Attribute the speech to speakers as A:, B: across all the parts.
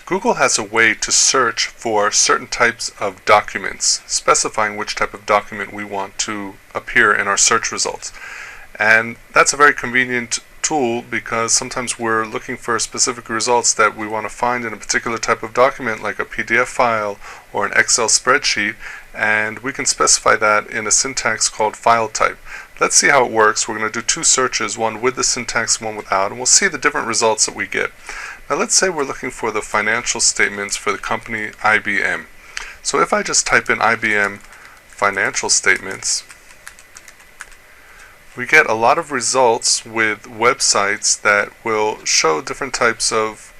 A: Google has a way to search for certain types of documents, specifying which type of document we want to appear in our search results. And that's a very convenient tool because sometimes we're looking for specific results that we want to find in a particular type of document, like a PDF file or an Excel spreadsheet, and we can specify that in a syntax called file type. Let's see how it works. We're going to do two searches, one with the syntax, one without, and we'll see the different results that we get. Now let's say we're looking for the financial statements for the company IBM. So if I just type in IBM financial statements, we get a lot of results with websites that will show different types of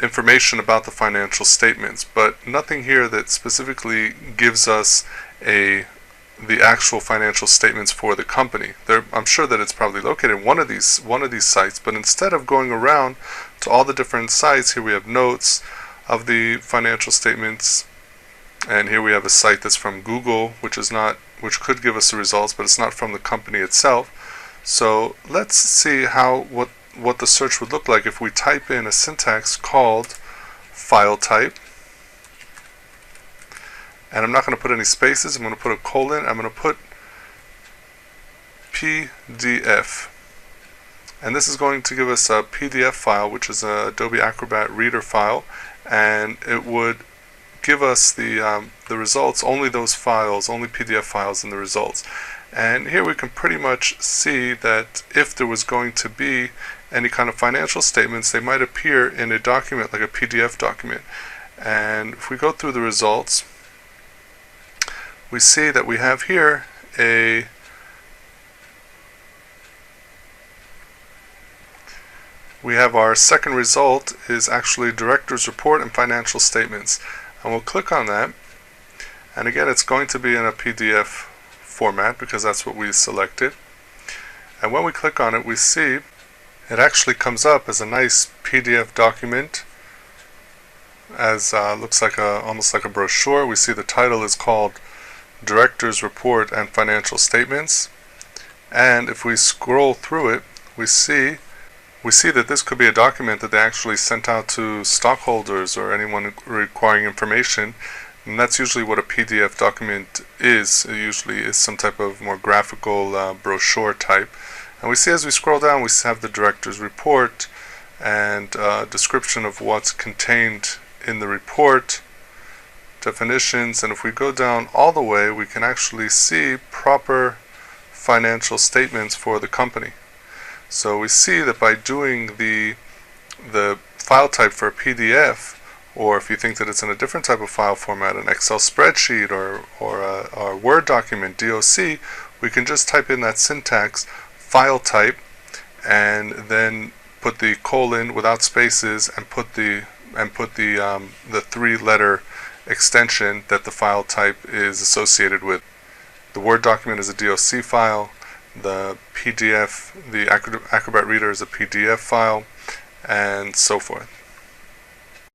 A: information about the financial statements, but nothing here that specifically gives us the actual financial statements for the company. I'm sure that it's probably located in one of these sites, but instead of going around to all the different sites, here we have notes of the financial statements, and here we have a site that's from Google, which which could give us the results, but it's not from the company itself. So let's see what the search would look like if we type in a syntax called file type. And I'm not going to put any spaces. I'm going to put a colon. I'm going to put PDF. And this is going to give us a PDF file, which is a Adobe Acrobat Reader file, and it would give us the results, only those files, only PDF files in the results. And here we can pretty much see that if there was going to be any kind of financial statements, they might appear in a document like a PDF document. And if we go through the results, we see that we have here we have our second result is actually Director's Report and Financial Statements. And we'll click on that, and again it's going to be in a PDF format because that's what we selected. And when we click on it, we see it actually comes up as a nice PDF document, as looks like almost like a brochure. We see the title is called Director's Report and Financial Statements, and if we scroll through it, we see that this could be a document that they actually sent out to stockholders or anyone requiring information, and that's usually what a PDF document is. It usually is some type of more graphical brochure type. And we see as we scroll down, we have the Director's Report and description of what's contained in the report, definitions, and if we go down all the way, we can actually see proper financial statements for the company. So we see that by doing the file type for a PDF, or if you think that it's in a different type of file format, an Excel spreadsheet or a Word document, DOC, we can just type in that syntax, file type, and then put the colon without spaces and put the three-letter extension that the file type is associated with. The Word document is a DOC file, the PDF, the Acrobat Reader is a PDF file, and so forth.